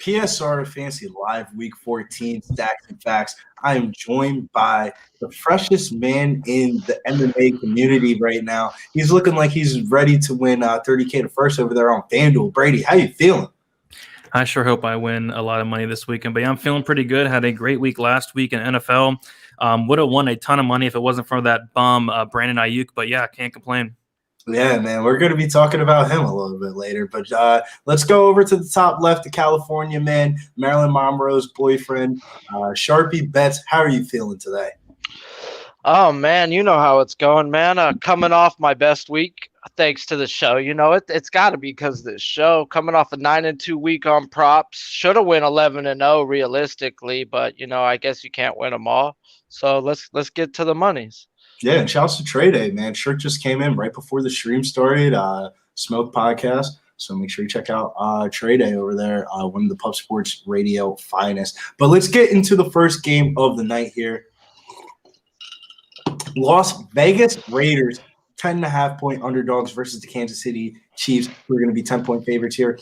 PSR Fantasy Live Week 14 Stacks and Facts. I am joined by the freshest man in the MMA community right now. He's looking like he's ready to win $30K to first over there on Fanduel. Brady, how you feeling? I sure hope I win a lot of money this weekend, but yeah, I'm feeling pretty good. Had a great week last week in NFL. Would have won a ton of money if it wasn't for that bum Brandon Ayuk, but yeah, can't complain. Yeah, man, we're going to be talking about him a little bit later, but let's go over to the top left of California, man. Marilyn Monroe's boyfriend, Sharpie Betts. How are you feeling today? Oh, man, you know how it's going, man. Coming off my best week, thanks to the show. You know, it's got to be because of this show. Coming off a 9-2 week on props. Should have went 11-0 realistically, but, you know, I guess you can't win them all. So let's get to the monies. Yeah, and shouts to Trey Day, man. Shirt just came in right before the stream started. Smoke Podcast. So make sure you check out Trey Day over there, one of the Pub Sports Radio finest. But let's get into the first game of the night here. Las Vegas Raiders, 10.5-point underdogs versus the Kansas City Chiefs, who are going to be 10-point favorites here.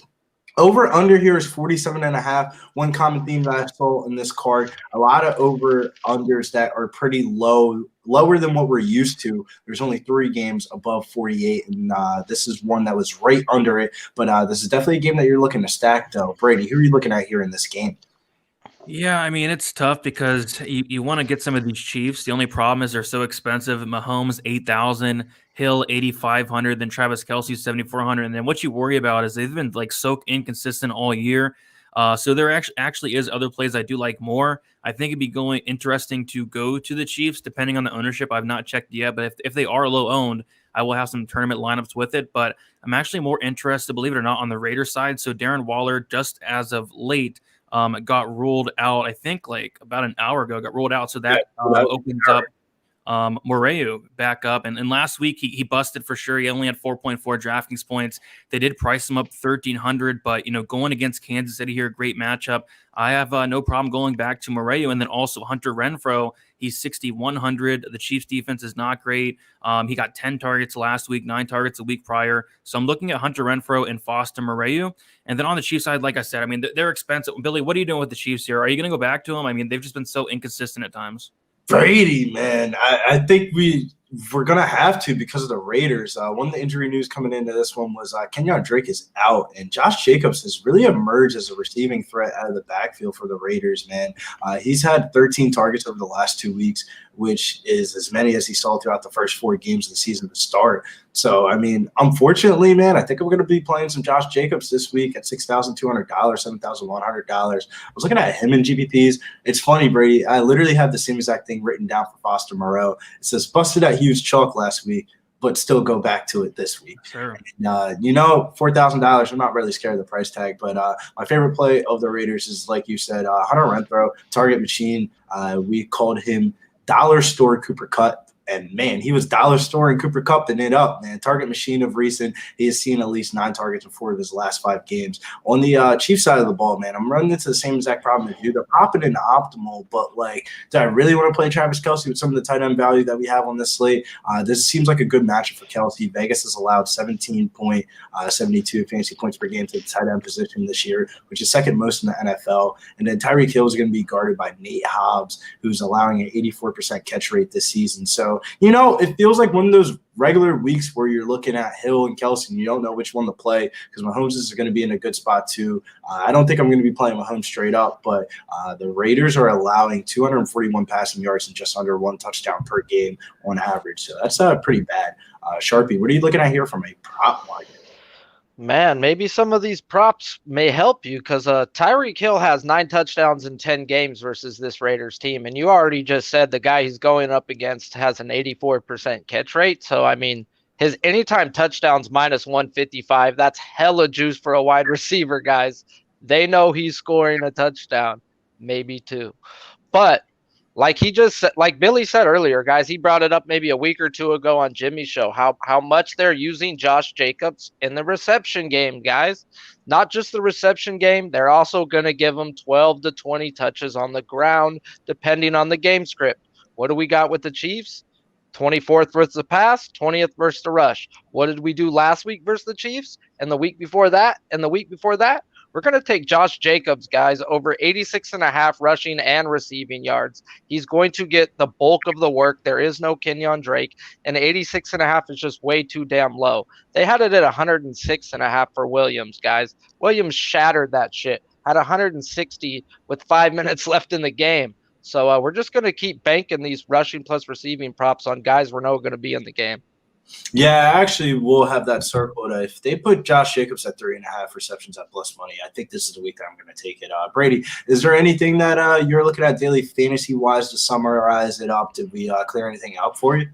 Over under here is 47.5. One common theme that I saw in this card, a lot of over unders that are pretty lower than what we're used to. There's only 3 games above 48, and this is one that was right under it. But this is definitely a game that you're looking to stack, though. Brady, who are you looking at here in this game? Yeah, I mean, it's tough because you want to get some of these Chiefs. The only problem is they're so expensive. Mahomes, 8,000, Hill, 8,500, then Travis Kelce, 7,400. And then what you worry about is they've been like so inconsistent all year. So there actually is other plays I do like more. I think it'd be interesting to go to the Chiefs, depending on the ownership. I've not checked yet, but if they are low owned, I will have some tournament lineups with it. But I'm actually more interested, believe it or not, on the Raiders side. So Darren Waller, just as of late, got ruled out, I think like about an hour ago, got ruled out. So that opens up Moreu back up. And last week he busted for sure. He only had 4.4 DraftKings points. They did price him up 1,300, but going against Kansas City here, great matchup. I have no problem going back to Moreu. And then also Hunter Renfro, he's 6,100. The Chiefs defense is not great. He got 10 targets last week, 9 targets a week prior. So I'm looking at Hunter Renfro and Foster Moreu. And then on the Chiefs side, like I said, I mean, they're expensive. Billy, what are you doing with the Chiefs here? Are you going to go back to them? I mean, they've just been so inconsistent at times. Brady, man, I think we're going to have to because of the Raiders. One of the injury news coming into this one was Kenyon Drake is out, and Josh Jacobs has really emerged as a receiving threat out of the backfield for the Raiders, man. He's had 13 targets over the last 2 weeks, which is as many as he saw throughout the first 4 games of the season to start. So, I mean, unfortunately, man, I think we're going to be playing some Josh Jacobs this week at $6,200, $7,100. I was looking at him in GPPs. It's funny, Brady. I literally have the same exact thing written down for Foster Moreau. It says, busted at Hughes chalk last week, but still go back to it this week. Sure. And, $4,000. I'm not really scared of the price tag, but my favorite play of the Raiders is, like you said, Hunter Renfro, target machine. We called him Dollar Store Cooper Kupp. And, man, he was Dollar Store and Cooper Kupping it up, man. Target machine of recent. He has seen at least 9 targets in 4 of his last 5 games. On the Chiefs side of the ball, man, I'm running into the same exact problem as you. They're popping into optimal, but, like, do I really want to play Travis Kelce with some of the tight end value that we have on this slate? This seems like a good matchup for Kelce. Vegas has allowed 17.72 fantasy points per game to the tight end position this year, which is second most in the NFL. And then Tyreek Hill is going to be guarded by Nate Hobbs, who's allowing an 84% catch rate this season. So, it feels like one of those regular weeks where you're looking at Hill and Kelce and you don't know which one to play because Mahomes is going to be in a good spot too. I don't think I'm going to be playing Mahomes straight up, but the Raiders are allowing 241 passing yards and just under 1 touchdown per game on average. So that's pretty bad. Sharpie, what are you looking at here from a prop market? Man, maybe some of these props may help you because Tyreek Hill has 9 touchdowns in 10 games versus this Raiders team. And you already just said the guy he's going up against has an 84% catch rate. So, I mean, his anytime touchdowns minus 155, that's hella juice for a wide receiver, guys. They know he's scoring a touchdown, maybe 2. But like Billy said earlier, guys, he brought it up maybe a week or 2 ago on Jimmy's show, how much they're using Josh Jacobs in the reception game, guys. Not just the reception game, they're also going to give him 12 to 20 touches on the ground, depending on the game script. What do we got with the Chiefs? 24th versus the pass, 20th versus the rush. What did we do last week versus the Chiefs? And the week before that, and the week before that? We're going to take Josh Jacobs, guys, over 86.5 rushing and receiving yards. He's going to get the bulk of the work. There is no Kenyon Drake, and 86.5 is just way too damn low. They had it at 106.5 for Williams, guys. Williams shattered that shit, had 160 with 5 minutes left in the game. So we're just going to keep banking these rushing plus receiving props on guys we're not going to be in the game. Yeah, actually, we'll have that circled. If they put Josh Jacobs at 3.5 receptions at plus money, I think this is the week that I'm going to take it. Brady, is there anything that you're looking at daily fantasy-wise to summarize it up? Did we clear anything out for you?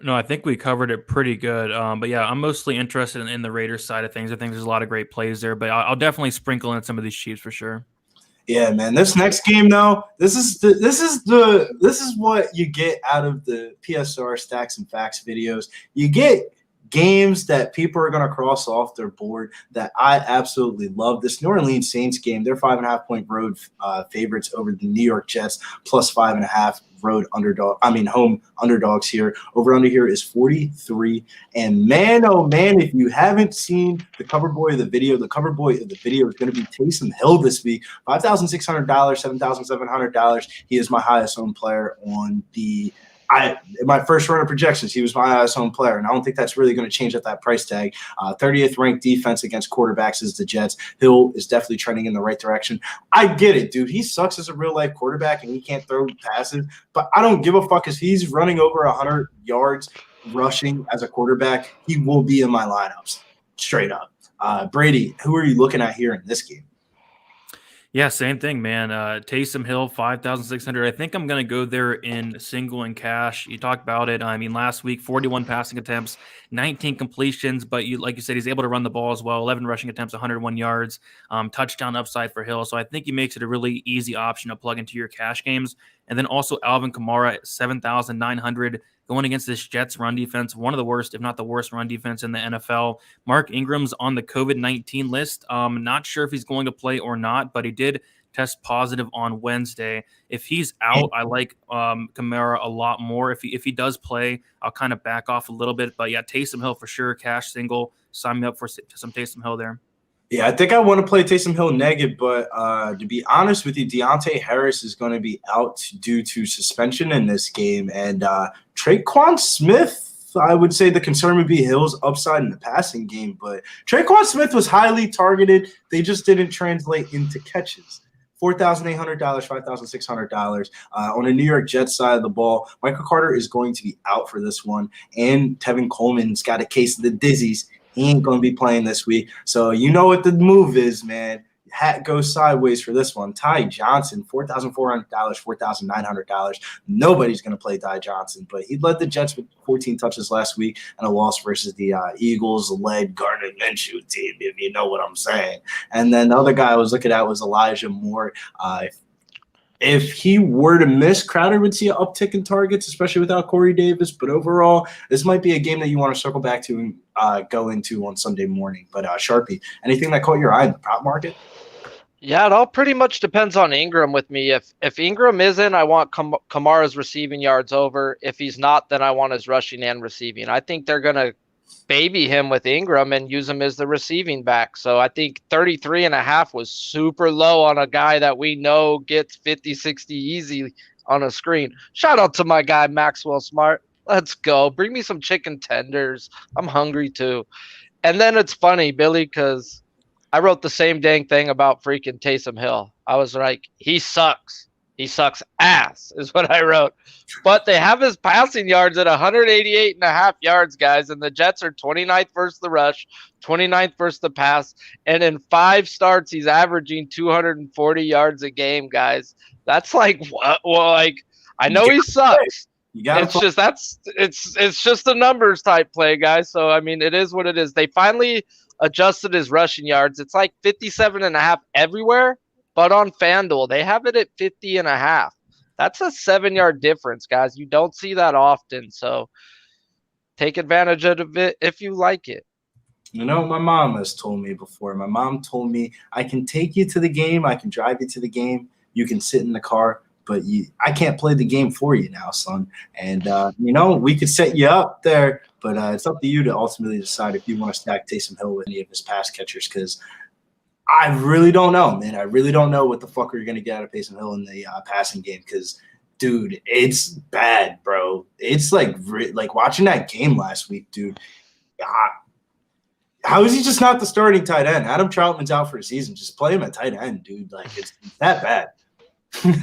No, I think we covered it pretty good. But yeah, I'm mostly interested in the Raiders side of things. I think there's a lot of great plays there, but I'll definitely sprinkle in some of these Chiefs for sure. Yeah, man. This next game, though, this is what you get out of the PSR Stacks and Facts videos. You get games that people are going to cross off their board that I absolutely love. This New Orleans Saints game, they're 5.5-point road favorites over the New York Jets, plus 5.5 home underdogs here. Over under here is 43. And man, oh man, if you haven't seen the cover boy of the video is going to be Taysom Hill this week. $5,600, $7,700. He is my highest owned player on the in my first run of projections, he was my highest owned player, and I don't think that's really going to change at that price tag. 30th ranked defense against quarterbacks is the Jets. Hill is definitely trending in the right direction. I get it, dude. He sucks as a real-life quarterback, and he can't throw passes, but I don't give a fuck if he's running over 100 yards rushing as a quarterback. He will be in my lineups, straight up. Brady, who are you looking at here in this game? Yeah, same thing, man. Taysom Hill, 5,600. I think I'm going to go there in single and cash. You talked about it. I mean, last week, 41 passing attempts, 19 completions, but like you said, he's able to run the ball as well. 11 rushing attempts, 101 yards, touchdown upside for Hill. So I think he makes it a really easy option to plug into your cash games. And then also Alvin Kamara at 7,900. Going against this Jets run defense, one of the worst, if not the worst run defense in the NFL. Mark Ingram's on the COVID-19 list. Not sure if he's going to play or not, but he did test positive on Wednesday. If he's out, I like Kamara a lot more. If he does play, I'll kind of back off a little bit. But yeah, Taysom Hill for sure, cash single. Sign me up for some Taysom Hill there. Yeah, I think I want to play Taysom Hill negative, but to be honest with you, Deontay Harris is going to be out due to suspension in this game. And Traquan Smith, I would say the concern would be Hill's upside in the passing game. But Traquan Smith was highly targeted. They just didn't translate into catches. $4,800, $5,600 on the New York Jets side of the ball. Michael Carter is going to be out for this one. And Tevin Coleman's got a case of the dizzies. He ain't going to be playing this week. So you know what the move is, man. Hat goes sideways for this one. Tai Johnson, $4,400, $4,900. Nobody's going to play Tai Johnson, but he led the Jets with 14 touches last week and a loss versus the Eagles-led Gardner Minshew team, if you know what I'm saying. And then the other guy I was looking at was Elijah Moore. If he were to miss, Crowder would see an uptick in targets, especially without Corey Davis. But overall, this might be a game that you want to circle back to and go into on Sunday morning. But Sharpie, anything that caught your eye in the prop market? Yeah, it all pretty much depends on Ingram with me. If Ingram is in, I want Kamara's receiving yards over. If he's not, then I want his rushing and receiving. I think they're going to baby him with Ingram and use him as the receiving back. So I think 33.5 was super low on a guy that we know gets 50, 60 easy on a screen. Shout out to my guy, Maxwell Smart. Let's go. Bring me some chicken tenders. I'm hungry too. And then it's funny, Billy, because I wrote the same dang thing about freaking Taysom Hill. I was like, he sucks. He sucks ass is what I wrote. But they have his passing yards at 188.5 yards, guys. And the Jets are 29th versus the rush, 29th versus the pass. And in 5 starts, he's averaging 240 yards a game, guys. That's like, what? Well, like, I know he sucks. It's just a numbers type play, guys. So, I mean, it is what it is. They finally adjusted his rushing yards. It's like 57.5 everywhere. But on Fanduel, they have it at 50.5. That's a 7-yard difference, guys. You don't see that often. So take advantage of it if you like it. You know, my mom has told me before. My mom told me, I can take you to the game. I can drive you to the game. You can sit in the car. But I can't play the game for you now, son. And, we could set you up there. But it's up to you to ultimately decide if you want to stack Taysom Hill with any of his pass catchers, because I really don't know, man. I really don't know what the fuck you're going to get out of Taysom Hill in the passing game because, dude, it's bad, bro. It's like watching that game last week, dude. How is he just not the starting tight end? Adam Troutman's out for a season. Just play him at tight end, dude. Like, it's that bad.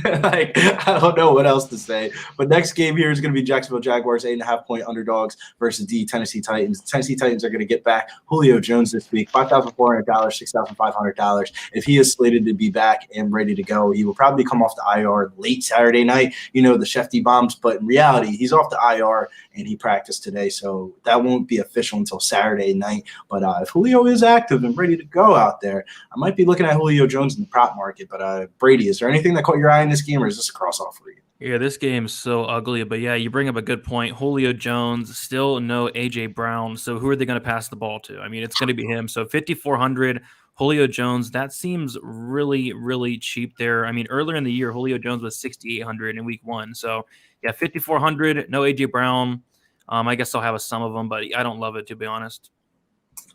Like, I don't know what else to say. But next game here is going to be Jacksonville Jaguars, 8.5-point underdogs versus the Tennessee Titans. The Tennessee Titans are going to get back Julio Jones this week, $5,400, $6,500. If he is slated to be back and ready to go, he will probably come off the IR late Saturday night. You know, the Shefty bombs. But in reality, he's off the IR, and he practiced today. So that won't be official until Saturday night. But if Julio is active and ready to go out there, I might be looking at Julio Jones in the prop market. But Brady, is there anything that caught your eye in this game, or is this a cross-off for you? Yeah, this game's so ugly, but yeah, you bring up a good point. Julio Jones, still no A.J. Brown, so who are they going to pass the ball to? I mean, it's going to be him. So 5,400, Julio Jones, that seems really, really cheap there. I mean, earlier in the year, Julio Jones was 6,800 in week 1. So yeah, 5,400, no A.J. Brown. I guess I'll have a sum of them, but I don't love it, to be honest.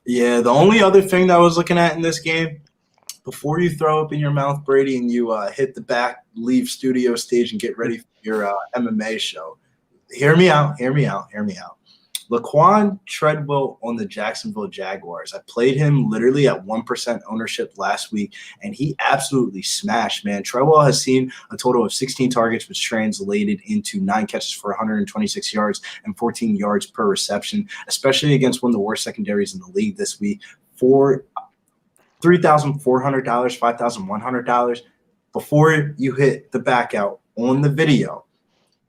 Yeah, the only other thing that I was looking at in this game, before you throw up in your mouth, Brady, and you hit the back, leave studio stage, and get ready for your MMA show, hear me out. Laquan Treadwell on the Jacksonville Jaguars. I played him literally at 1% ownership last week, and he absolutely smashed, man. Treadwell has seen a total of 16 targets, which translated into 9 catches for 126 yards and 14 yards per reception, especially against one of the worst secondaries in the league this week. For $3,400, $5,100. Before you hit the back out on the video,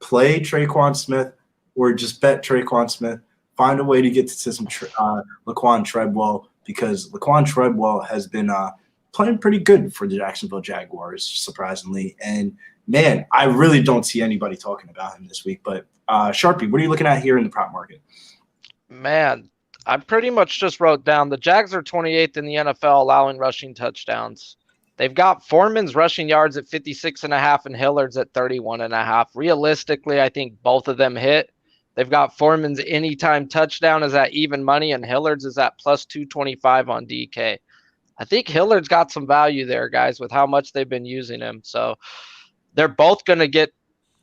play Traquan Smith or just bet Traquan Smith. Find a way to get to some Laquan Treadwell, because Laquan Treadwell has been playing pretty good for the Jacksonville Jaguars, surprisingly. And, man, I really don't see anybody talking about him this week. But, Sharpie, what are you looking at here in the prop market? Man, I pretty much just wrote down the Jags are 28th in the NFL allowing rushing touchdowns. They've got Foreman's rushing yards at 56.5 and Hillard's at 31.5. Realistically, I think both of them hit. They've got Foreman's anytime touchdown is at even money, and Hillard's is at plus 225 on DK. I think Hillard's got some value there, guys, with how much they've been using him. So they're both going to get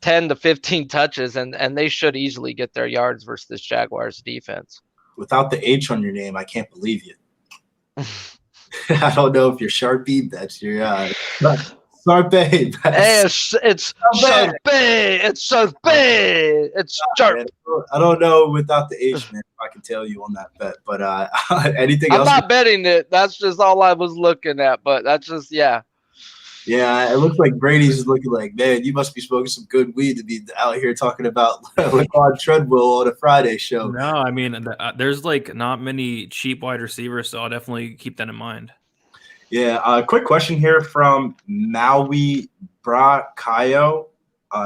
10 to 15 touches, and they should easily get their yards versus this Jaguars defense. Without the H on your name, I can't believe you. I don't know if you're Sharpie. That's your Sharpie. Hey, it's Sharpie. It's Sharpie. It's Sharpie. I don't know without the H, man, if I can tell you on that bet. But anything else? I'm not betting it. That's just all I was looking at. But that's just, yeah. Yeah, it looks like Brady's looking like, man, you must be smoking some good weed to be out here talking about Laquan Treadwell on a Friday show. No, I mean, there's like not many cheap wide receivers, so I'll definitely keep that in mind. Yeah, quick question here from Maui Brakayo.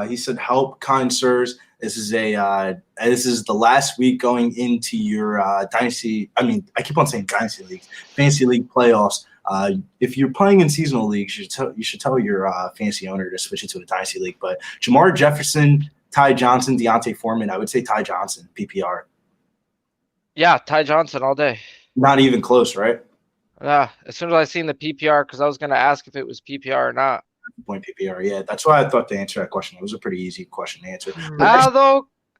He said, "Help, kind sirs. This is the last week going into your dynasty. I mean, I keep on saying dynasty leagues, fantasy league playoffs. If you're playing in seasonal leagues, you should tell your fantasy owner to switch it to a dynasty league. But Jamar Jefferson, Tai Johnson, Deontay Foreman, I would say Tai Johnson, PPR. Yeah, Tai Johnson all day. Not even close, right? Yeah, as soon as I seen the PPR, because I was going to ask if it was PPR or not. Point PPR, yeah. That's why I thought to answer that question. It was a pretty easy question to answer.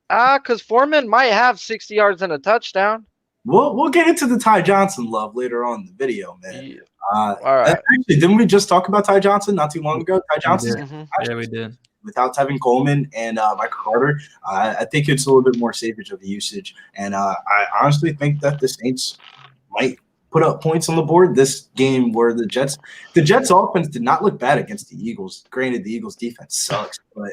Because Foreman might have 60 yards and a touchdown. We'll get into the Tai Johnson love later on in the video, man. Yeah. All right. Actually, didn't we just talk about Tai Johnson not too long ago? Tai Johnson, Yeah, we did. Without Tevin Coleman and Michael Carter, I think it's a little bit more savage of the usage. And I honestly think that the Saints might put up points on the board this game, where the Jets offense did not look bad against the Eagles. Granted, the Eagles defense sucks, but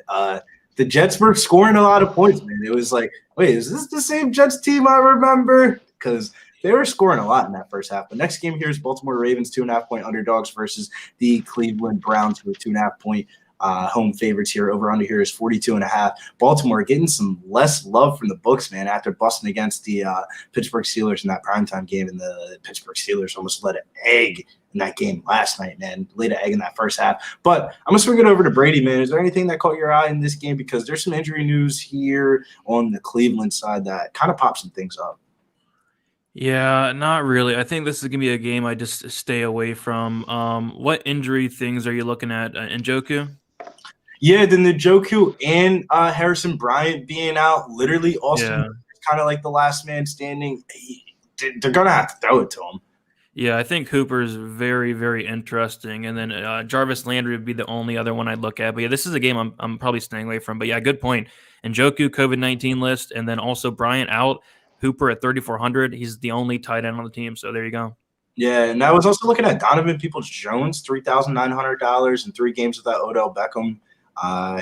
the Jets were scoring a lot of points, man. It was like, wait, is this the same Jets team I remember? Because they were scoring a lot in that first half. The next game here is Baltimore Ravens, 2.5-point underdogs versus the Cleveland Browns, who are 2.5-point home favorites here. Over under here is 42.5. Baltimore getting some less love from the books, man, after busting against the Pittsburgh Steelers in that primetime game, and the Pittsburgh Steelers almost let an egg in that game last night, man. Laid an egg in that first half. But I'm going to swing it over to Brady, man. Is there anything that caught your eye in this game? Because there's some injury news here on the Cleveland side that kind of popped some things up. Yeah, not really. I think this is gonna be a game I just stay away from. What injury things are you looking at? Njoku? Yeah, the Njoku and Harrison Bryant being out, literally Austin Yeah. kind of like the last man standing. They're gonna have to throw it to him. Yeah, I think Hooper's very, very interesting, and then Jarvis Landry would be the only other one I'd look at. But yeah, this is a game I'm probably staying away from. But yeah, good point. Njoku COVID-19 list, and then also Bryant out. Hooper at 3,400. He's the only tight end on the team. So there you go. Yeah, and I was also looking at Donovan Peoples-Jones, $3,900 in 3 games without Odell Beckham.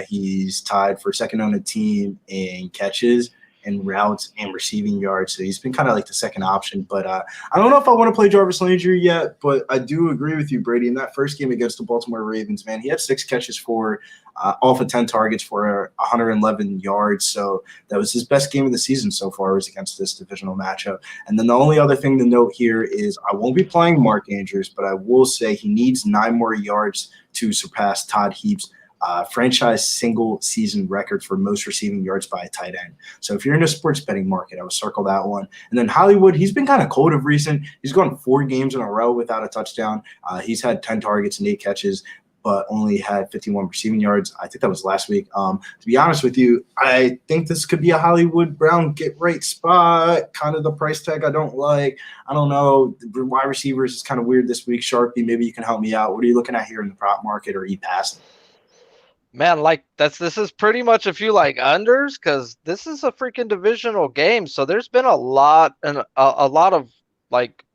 He's tied for second on the team in catches and routes and receiving yards. So he's been kind of like the second option. But I don't know if I want to play Jarvis Landry yet, but I do agree with you, Brady. In that first game against the Baltimore Ravens, man, he had 6 catches for off of 10 targets for 111 yards. So that was his best game of the season so far, was against this divisional matchup. And then the only other thing to note here is I won't be playing Mark Andrews, but I will say he needs 9 more yards to surpass Todd Heap's franchise single season record for most receiving yards by a tight end. So if you're in a sports betting market, I would circle that one. And then Hollywood, he's been kind of cold of recent. He's gone 4 games in a row without a touchdown. He's had 10 targets and 8 catches, but only had 51 receiving yards. I think that was last week. To be honest with you, I think this could be a Hollywood Brown get right spot, kind of the price tag I don't like. I don't know. The wide receivers is kind of weird this week. Sharpie, maybe you can help me out. What are you looking at here in the prop market, or e-pass? Man, like this is pretty much a few like unders because this is a freaking divisional game. So there's been a lot and a lot of like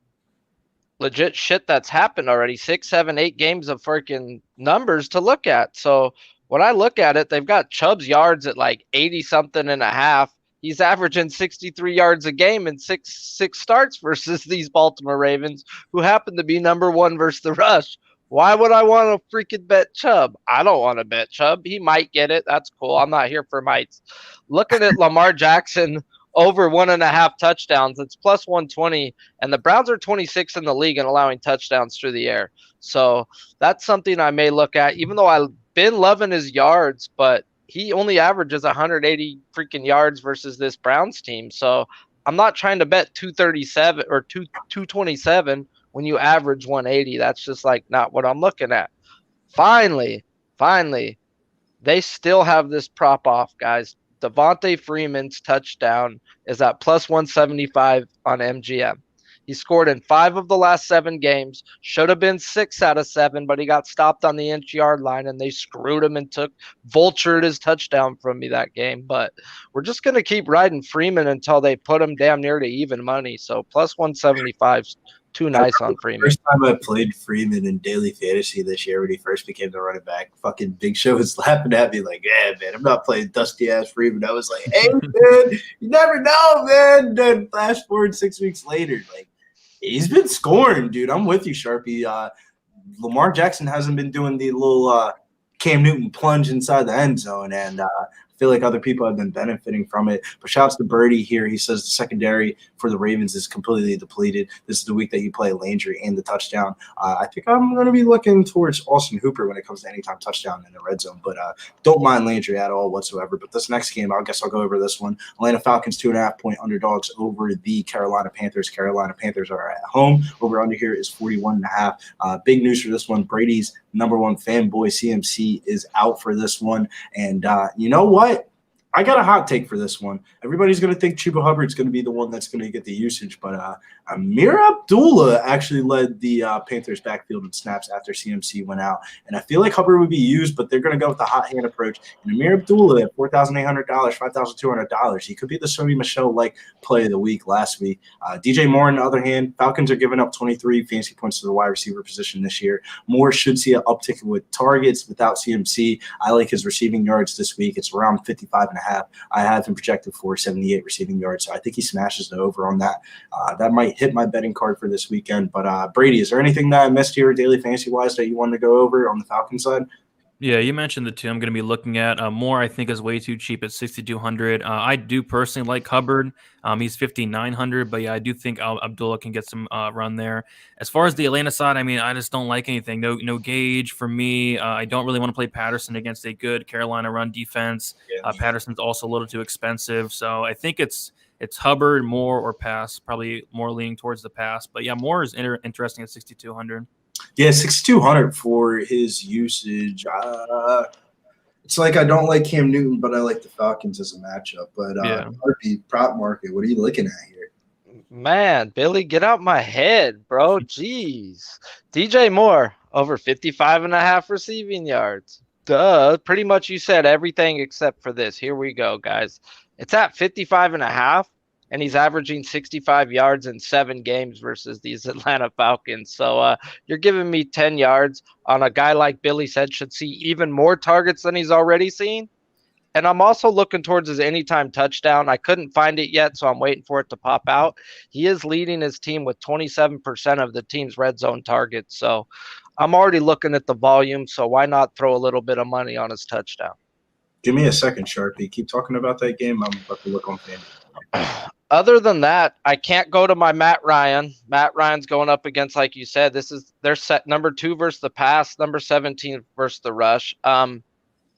legit shit that's happened already. 6, 7, 8 games of freaking numbers to look at. So when I look at it, they've got Chubb's yards at like 80 something and a half. He's averaging 63 yards a game in six starts versus these Baltimore Ravens, who happen to be number 1 versus the rush. Why would I want to freaking bet Chubb? I don't want to bet Chubb. He might get it. That's cool. I'm not here for mites. Looking at Lamar Jackson over 1.5 touchdowns, it's plus 120, and the Browns are 26 in the league in allowing touchdowns through the air. So that's something I may look at, even though I've been loving his yards, but he only averages 180 freaking yards versus this Browns team. So I'm not trying to bet 237 or 227 when you average 180. That's just like not what I'm looking at. Finally, they still have this prop off, guys. Devontae Freeman's touchdown is at plus 175 on MGM. He scored in 5 of the last 7 games. Should have been 6 out of 7, but he got stopped on the inch-yard line, and they screwed him and vultured his touchdown from me that game. But we're just going to keep riding Freeman until they put him damn near to even money. So plus 175 is too nice on Freeman. First time I played Freeman in Daily Fantasy this year when he first became the running back, fucking Big Show was laughing at me like, yeah, man, I'm not playing dusty-ass Freeman. I was like, hey, man, you never know, man. Then flash forward 6 weeks later, like, he's been scoring, dude. I'm with you, Sharpie. Lamar Jackson hasn't been doing the little Cam Newton plunge inside the end zone, and I feel like other people have been benefiting from it. But shouts to Birdie here. He says the secondary for the Ravens is completely depleted. This is the week that you play Landry and the touchdown. I think I'm going to be looking towards Austin Hooper when it comes to anytime touchdown in the red zone, but don't mind Landry at all whatsoever. But this next game, I guess I'll go over this one. Atlanta Falcons 2.5-point underdogs over the Carolina Panthers. Carolina Panthers are at home. Over under here is 41.5. Big news for this one. Brady's number 1 fanboy CMC is out for this one. And you know what? I got a hot take for this one. Everybody's going to think Chuba Hubbard's going to be the one that's going to get the usage, but Amir Abdullah actually led the Panthers backfield in snaps after CMC went out. And I feel like Hubbard would be used, but they're going to go with the hot hand approach. And Amir Abdullah at $4,800, $5,200. He could be the Sony Michel-like play of the week last week. DJ Moore, on the other hand, Falcons are giving up 23 fantasy points to the wide receiver position this year. Moore should see an uptick with targets without CMC. I like his receiving yards this week. It's around 55.5. I have him projected for 78 receiving yards, so I think he smashes the over on that. That might hit my betting card for this weekend. But Brady, is there anything that I missed here daily fantasy-wise that you wanted to go over on the Falcons side? Yeah, you mentioned the 2 I'm going to be looking at. Moore, I think, is way too cheap at 6,200. I do personally like Hubbard. He's 5,900, but yeah, I do think Abdullah can get some run there. As far as the Atlanta side, I mean, I just don't like anything. No Gage for me. I don't really want to play Patterson against a good Carolina run defense. Patterson's also a little too expensive, so I think it's It's Hubbard, Moore, or pass. Probably more leaning towards the pass. But yeah, Moore is interesting at 6,200. Yeah, 6,200 for his usage. It's like I don't like Cam Newton, but I like the Falcons as a matchup. But RP prop market, what are you looking at here? Man, Billy, get out my head, bro. Jeez. DJ Moore, over 55.5 receiving yards. Duh. Pretty much you said everything except for this. Here we go, guys. It's at 55.5, and he's averaging 65 yards in 7 games versus these Atlanta Falcons. So you're giving me 10 yards on a guy like Billy said should see even more targets than he's already seen. And I'm also looking towards his anytime touchdown. I couldn't find it yet, so I'm waiting for it to pop out. He is leading his team with 27% of the team's red zone targets. So I'm already looking at the volume, so why not throw a little bit of money on his touchdown? Give me a second, Sharpie. Keep talking about that game. I'm about to look on Fanduel. Other than that, I can't go to my Matt Ryan. Matt Ryan's going up against, like you said, they're set number 2 versus the pass, number 17 versus the rush.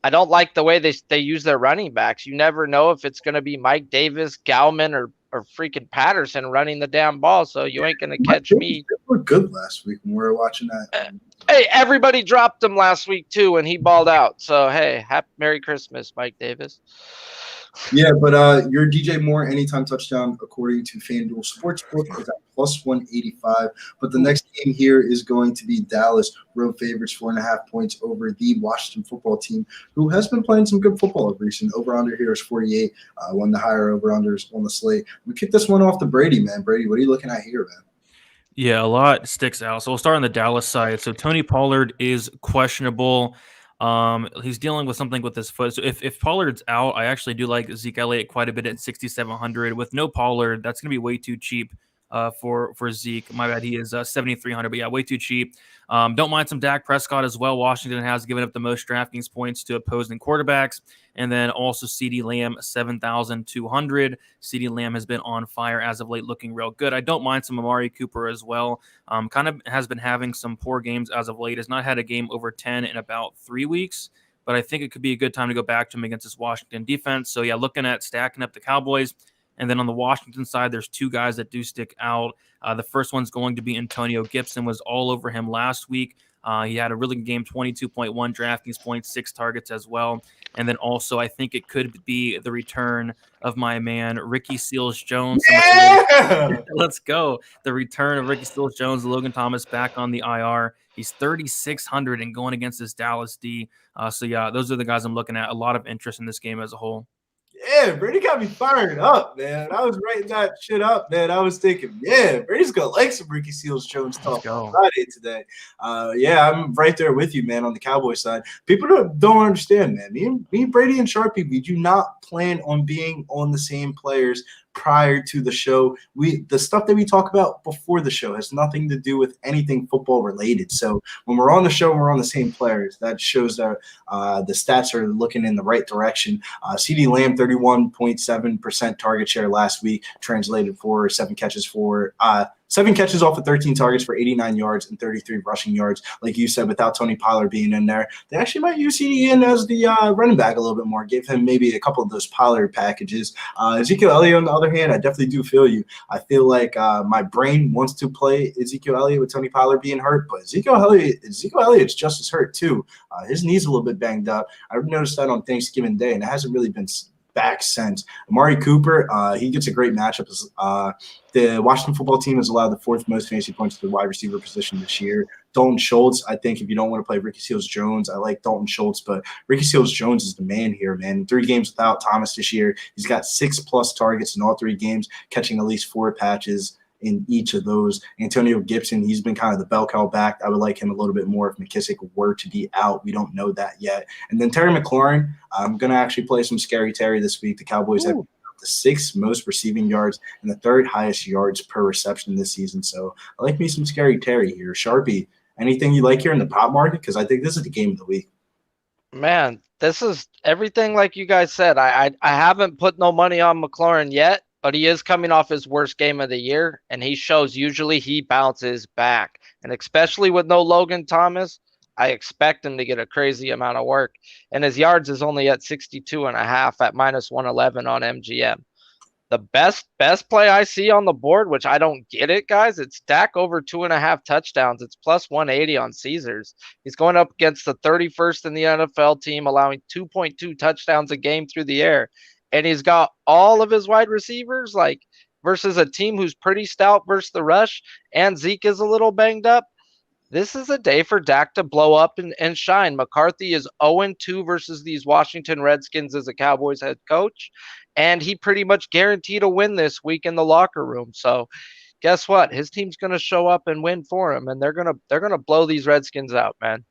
I don't like the way they use their running backs. You never know if it's going to be Mike Davis, Gallman, or freaking Patterson running the damn ball, so you ain't going to catch me. They were good last week when we were watching that. Hey, everybody dropped him last week, too, and he balled out. So, hey, Merry Christmas, Mike Davis. Yeah, but your DJ Moore anytime touchdown, according to FanDuel Sportsbook, is at plus 185. But the next game here is going to be Dallas, road favorites, 4.5 points over the Washington football team, who has been playing some good football of recent. Over-under here is 48, one of the higher over-unders on the slate. We kick this one off to Brady, man. Brady, what are you looking at here, man? Yeah, a lot sticks out. So we'll start on the Dallas side. So Tony Pollard is questionable. He's dealing with something with his foot. So if Pollard's out, I actually do like Ezekiel Elliott quite a bit at 6,700. With no Pollard, that's going to be way too cheap for Zeke. My bad, he is 7,300, but yeah, way too cheap. Don't mind some Dak Prescott as well. Washington has given up the most DraftKings points to opposing quarterbacks. And then also CeeDee Lamb, 7,200. CeeDee Lamb has been on fire as of late, looking real good. I don't mind some Amari Cooper as well. Kind of has been having some poor games as of late. Has not had a game over 10 in about 3 weeks. But I think it could be a good time to go back to him against this Washington defense. So, yeah, looking at stacking up the Cowboys. And then on the Washington side, there's 2 guys that do stick out. The first one's going to be Antonio Gibson. Was all over him last week. He had a really good game, 22.1 DraftKings points, 6 targets as well. And then also, I think it could be the return of my man, Ricky Seals-Jones. Yeah! Let's go. The return of Ricky Seals-Jones, Logan Thomas back on the IR. He's 3,600 and going against this Dallas D. So, yeah, those are the guys I'm looking at. A lot of interest in this game as a whole. Yeah, Brady got me fired up, man. I was writing that shit up, man. I was thinking, yeah, Brady's gonna like some Ricky Seals-Jones talk on Friday today. Yeah, I'm right there with you, man, on the Cowboys side. People don't understand, man. Me, Brady, and Sharpie, we do not plan on being on the same players prior to the show. The stuff that we talk about before the show has nothing to do with anything football related. So when we're on the show and we're on the same players, that shows that the stats are looking in the right direction. CeeDee Lamb, 31.7% target share last week, translated for 7 catches off of 13 targets for 89 yards and 33 rushing yards. Like you said, without Tony Pollard being in there, they actually might use CeeDee in as the running back a little bit more, give him maybe a couple of those Pollard packages. Ezekiel Elliott, on the other hand, I definitely do feel you. I feel like my brain wants to play Ezekiel Elliott with Tony Pollard being hurt, but Ezekiel Elliott's just as hurt too. His knee's a little bit banged up. I noticed that on Thanksgiving Day, and it hasn't really been back since. Amari Cooper, he gets a great matchup. The Washington football team has allowed the 4th most fantasy points to the wide receiver position this year. Dalton Schultz, I think if you don't want to play Ricky Seals-Jones, I like Dalton Schultz, but Ricky Seals-Jones is the man here, man. 3 games without Thomas this year. He's got 6+ targets in all 3 games, catching at least 4 patches in each of those. Antonio Gibson, he's been kind of the bell cow back. I would like him a little bit more if McKissick were to be out. We don't know that yet. And then Terry McLaurin, I'm going to actually play some Scary Terry this week. The Cowboys have the 6th most receiving yards and the 3rd highest yards per reception this season. So I like me some Scary Terry here. Sharpie, anything you like here in the pop market? Because I think this is the game of the week. Man, this is everything like you guys said. I haven't put no money on McLaurin yet, but he is coming off his worst game of the year, and he shows usually he bounces back. And especially with no Logan Thomas, I expect him to get a crazy amount of work. And his yards is only at 62.5 at -111 on MGM. The best play I see on the board, which I don't get it, guys, it's Dak over 2.5 touchdowns. It's plus 180 on Caesars. He's going up against the 31st in the NFL team, allowing 2.2 touchdowns a game through the air. And he's got all of his wide receivers, like versus a team who's pretty stout versus the rush, and Zeke is a little banged up. This is a day for Dak to blow up and shine. McCarthy is 0-2 versus these Washington Redskins as a Cowboys head coach, and he pretty much guaranteed a win this week in the locker room. So guess what? His team's going to show up and win for him, and they're gonna blow these Redskins out, man.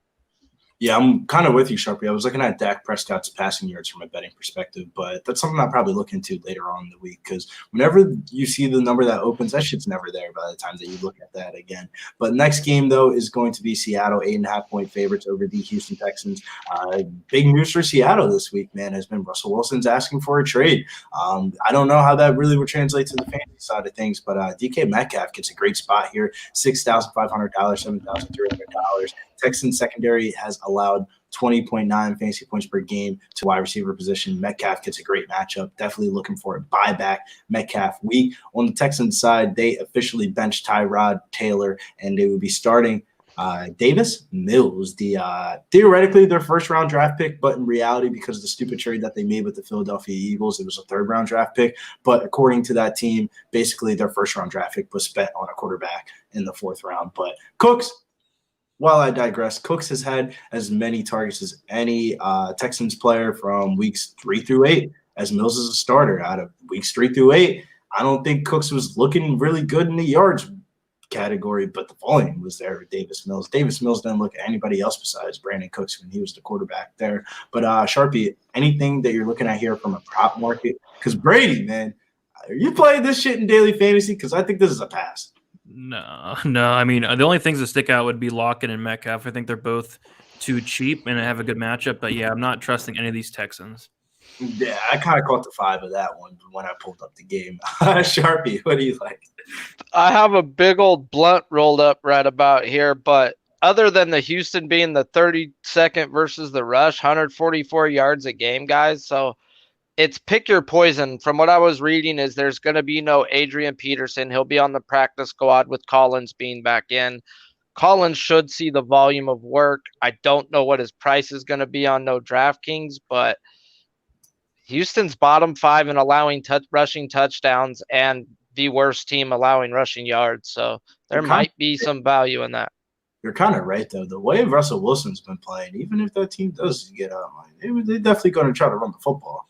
Yeah, I'm kind of with you, Sharpie. I was looking at Dak Prescott's passing yards from a betting perspective, but that's something I'll probably look into later on in the week because whenever you see the number that opens, that shit's never there by the time that you look at that again. But next game, though, is going to be Seattle, 8.5-point favorites over the Houston Texans. Big news for Seattle this week, man, has been Russell Wilson's asking for a trade. I don't know how that really would translate to the fantasy side of things, but DK Metcalf gets a great spot here, $6,500, $7,300. Texans secondary has allowed 20.9 fantasy points per game to wide receiver position. Metcalf gets a great matchup. Definitely looking for a buyback Metcalf week. On the Texans side, they officially benched Tyrod Taylor, and they will be starting Davis Mills, theoretically their first-round draft pick, but in reality, because of the stupid trade that they made with the Philadelphia Eagles, it was a third-round draft pick. But according to that team, basically their first-round draft pick was spent on a quarterback in the fourth round. But Cooks, while I digress, Cooks has had as many targets as any Texans player from weeks 3 through 8, as Mills is a starter. Out of weeks 3 through 8, I don't think Cooks was looking really good in the yards category, but the volume was there with Davis Mills. Davis Mills didn't look at anybody else besides Brandon Cooks when he was the quarterback there. But Sharpie, anything that you're looking at here from a prop market? Because Brady, man, are you playing this shit in daily fantasy? Because I think this is a pass. No. I mean, the only things that stick out would be Lockett and Metcalf. I think they're both too cheap and have a good matchup. But, yeah, I'm not trusting any of these Texans. Yeah, I kind of caught the vibe of that one when I pulled up the game. Sharpie, what do you like? I have a big old blunt rolled up right about here, but other than the Houston being the 32nd versus the rush, 144 yards a game, guys. So it's pick your poison. From what I was reading is there's going to be no Adrian Peterson. He'll be on the practice squad with Collins being back in. Collins should see the volume of work. I don't know what his price is going to be on no DraftKings, but Houston's bottom 5 in allowing rushing touchdowns and the worst team allowing rushing yards. So there might be some value in that. You're kind of right, though. The way Russell Wilson's been playing, even if that team does get up, they're definitely going to try to run the football.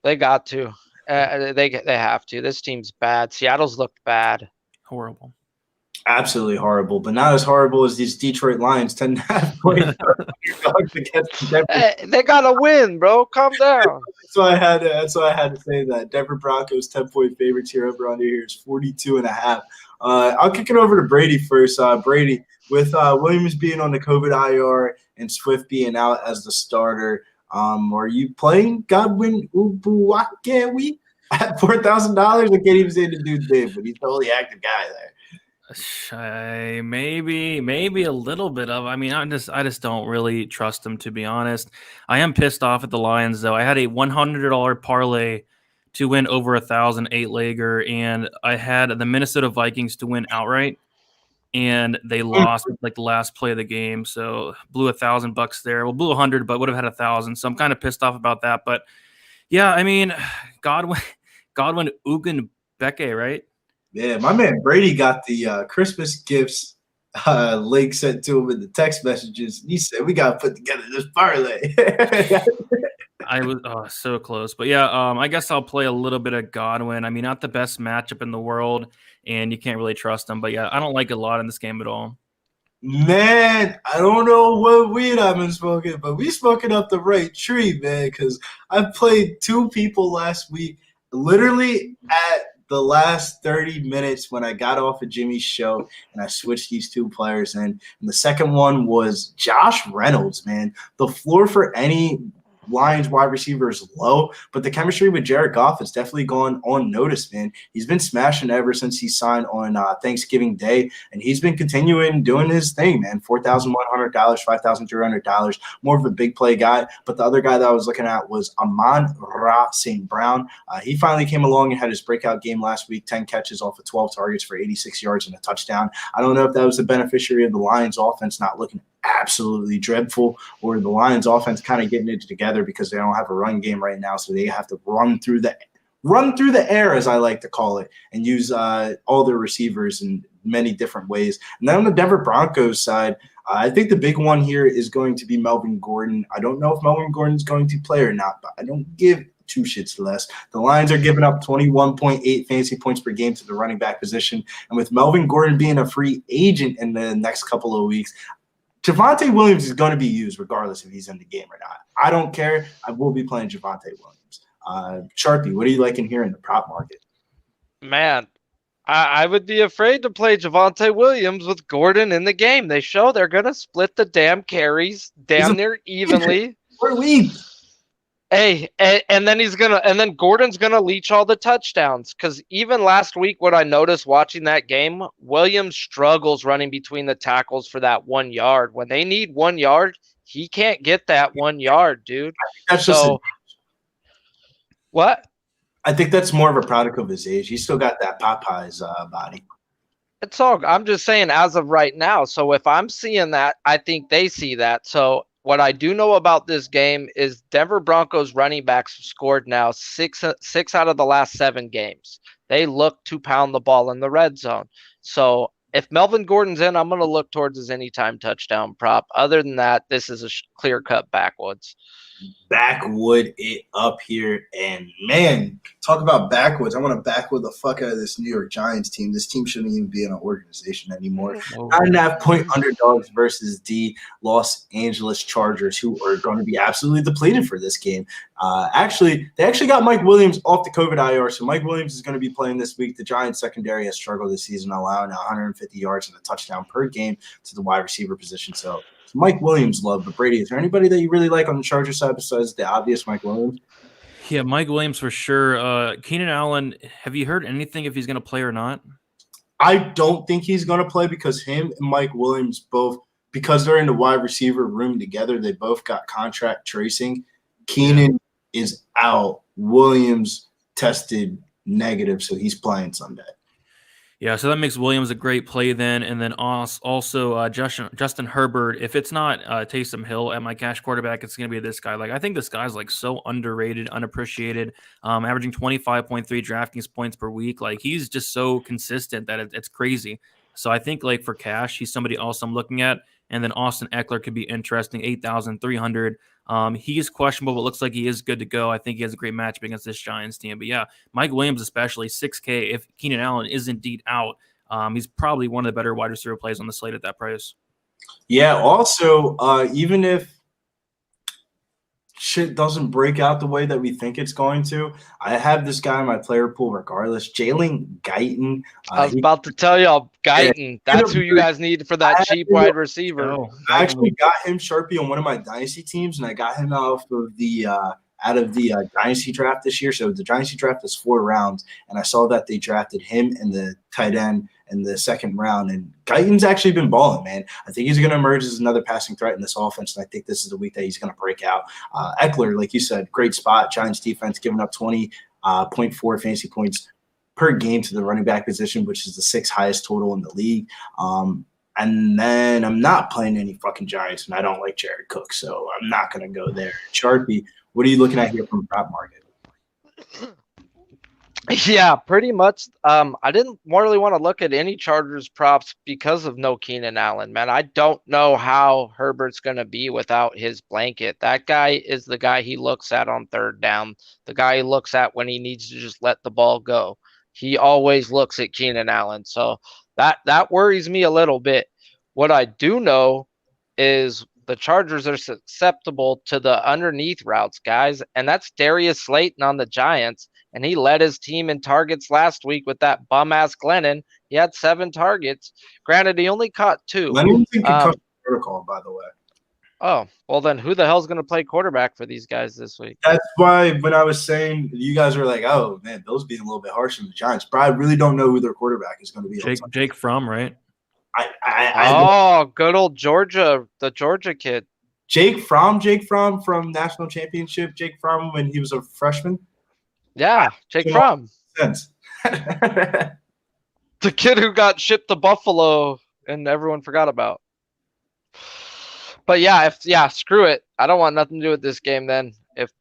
They got to. They have to. This team's bad. Seattle's looked bad. Horrible. Absolutely horrible, but not as horrible as these Detroit Lions 10.5 points against Denver. Hey, they gotta win, bro. Calm down. That's why I had to say that. Denver Broncos 10-point favorites here. Over under here is 42.5. I'll kick it over to Brady first. Brady, with Williams being on the COVID IR and Swift being out as the starter, are you playing Godwin Ubuakewi at $4,000? I can't even say the dude's name, but he's the only active guy there. Maybe a little bit of. I mean, I just don't really trust them, to be honest. I am pissed off at the Lions, though. I had a $100 parlay to win over 1,000 8-legger, and I had the Minnesota Vikings to win outright, and they lost like the last play of the game. So blew $1,000 there. Well, blew 100, but would have had 1,000. So I'm kind of pissed off about that. But yeah, I mean, Godwin Ugunbeke, right? Yeah, my man Brady got the Christmas gifts link sent to him in the text messages. He said, we got to put together this parlay. I was so close. But yeah, I guess I'll play a little bit of Godwin. I mean, not the best matchup in the world, and you can't really trust him. But yeah, I don't like a lot in this game at all. Man, I don't know what weed I've been smoking, but we smoking up the right tree, man, because I played 2 people last week, literally at the last 30 minutes when I got off of Jimmy's show and I switched these 2 players in. And the second one was Josh Reynolds, man. The floor for any Lions wide receiver is low, but the chemistry with Jared Goff has definitely gone unnoticed, man. He's been smashing ever since he signed on Thanksgiving Day, and he's been continuing doing his thing, man. $4,100, $5,300, more of a big play guy. But the other guy that I was looking at was Amon-Ra St. Brown. He finally came along and had his breakout game last week, 10 catches off of 12 targets for 86 yards and a touchdown. I don't know if that was the beneficiary of the Lions offense not looking absolutely dreadful, or the Lions offense kind of getting it together because they don't have a run game right now, so they have to run through the air, as I like to call it, and use all their receivers in many different ways. And then on the Denver Broncos side, I think the big one here is going to be Melvin Gordon. I don't know if Melvin Gordon is going to play or not, but I don't give two shits less. The Lions are giving up 21.8 fantasy points per game to the running back position, and with Melvin Gordon being a free agent in the next couple of weeks, Javonte Williams is going to be used regardless if he's in the game or not. I don't care. I will be playing Javonte Williams. Sharpie, what are you liking here in the prop market? Man, I would be afraid to play Javonte Williams with Gordon in the game. They show they're going to split the damn carries damn near evenly. We're weak. Hey, and then Gordon's gonna leech all the touchdowns. Because even last week, what I noticed watching that game, Williams struggles running between the tackles for that 1 yard. When they need 1 yard, he can't get that 1 yard, dude. What? I think that's more of a product of his age. He's still got that Popeye's body. It's all. I'm just saying, as of right now. So if I'm seeing that, I think they see that. So what I do know about this game is Denver Broncos running backs have scored now six out of the last 7 games. They look to pound the ball in the red zone. So if Melvin Gordon's in, I'm going to look towards his anytime touchdown prop. Other than that, this is a clear-cut backwoods. Backwood it up here, and man, talk about backwoods. I want to backwood the fuck out of this New York Giants team. This team shouldn't even be in an organization anymore. 9.5 point underdogs versus the Los Angeles Chargers, who are going to be absolutely depleted for this game. They actually got Mike Williams off the COVID IR, so Mike Williams is going to be playing this week. The Giants secondary has struggled this season, allowing 150 yards and a touchdown per game to the wide receiver position. So Mike Williams love, but Brady, is there anybody that you really like on the Chargers side besides the obvious Mike Williams? Yeah, Mike Williams for sure. Keenan Allen, have you heard anything if he's going to play or not? I don't think he's going to play because him and Mike Williams both, because they're in the wide receiver room together, they both got contract tracing. Keenan is out. Williams tested negative, so he's playing Sunday. Yeah, so that makes Williams a great play then. And then also Justin Herbert. If it's not Taysom Hill at my cash quarterback, it's going to be this guy. Like, I think this guy's like so underrated, unappreciated, averaging 25.3 DraftKings points per week. Like, he's just so consistent that it's crazy. So I think like for cash, he's somebody else I'm looking at. And then Austin Eckler could be interesting, 8,300. He is questionable, but looks like he is good to go. I think he has a great matchup against this Giants team. But yeah, Mike Williams especially, 6K. If Keenan Allen is indeed out, he's probably one of the better wide receiver plays on the slate at that price. Yeah, also, even if shit doesn't break out the way that we think it's going to, I have this guy in my player pool regardless, Jalen Guyton. I was about to tell y'all, Guyton. That's who you guys need for that cheap wide receiver. I actually got him, Sharpie, on one of my dynasty teams, and I got him out of the dynasty draft this year. So the dynasty draft is 4 rounds, and I saw that they drafted him and the tight end in the 2nd round. And Guyton's actually been balling, man. I think he's going to emerge as another passing threat in this offense, and I think this is the week that he's going to break out. Eckler, like you said, great spot. Giants defense giving up 20.4 fantasy points per game to the running back position, which is the 6th highest total in the league. And then I'm not playing any fucking Giants, and I don't like Jared Cook, so I'm not going to go there. Sharpie, what are you looking at here from the prop market? Yeah, pretty much. I didn't really want to look at any Chargers props because of no Keenan Allen, man. I don't know how Herbert's going to be without his blanket. That guy is the guy he looks at on 3rd down, the guy he looks at when he needs to just let the ball go. He always looks at Keenan Allen, so that worries me a little bit. What I do know is the Chargers are susceptible to the underneath routes, guys, and that's Darius Slayton on the Giants. And he led his team in targets last week with that bum-ass Glennon. He had 7 targets. Granted, he only caught 2. Glennon's in concussion protocol, by the way. Oh, well then who the hell's going to play quarterback for these guys this week? That's why when I was saying you guys were like, oh, man, Bill's being a little bit harsh on the Giants. But I really don't know who their quarterback is going to be. Jake Fromm, right? Good old Georgia, the Georgia kid. Jake Fromm from National Championship. Jake Fromm when he was a freshman. Yeah, Jake Fromm. Sense. The kid who got shipped to Buffalo and everyone forgot about. But screw it. I don't want nothing to do with this game then.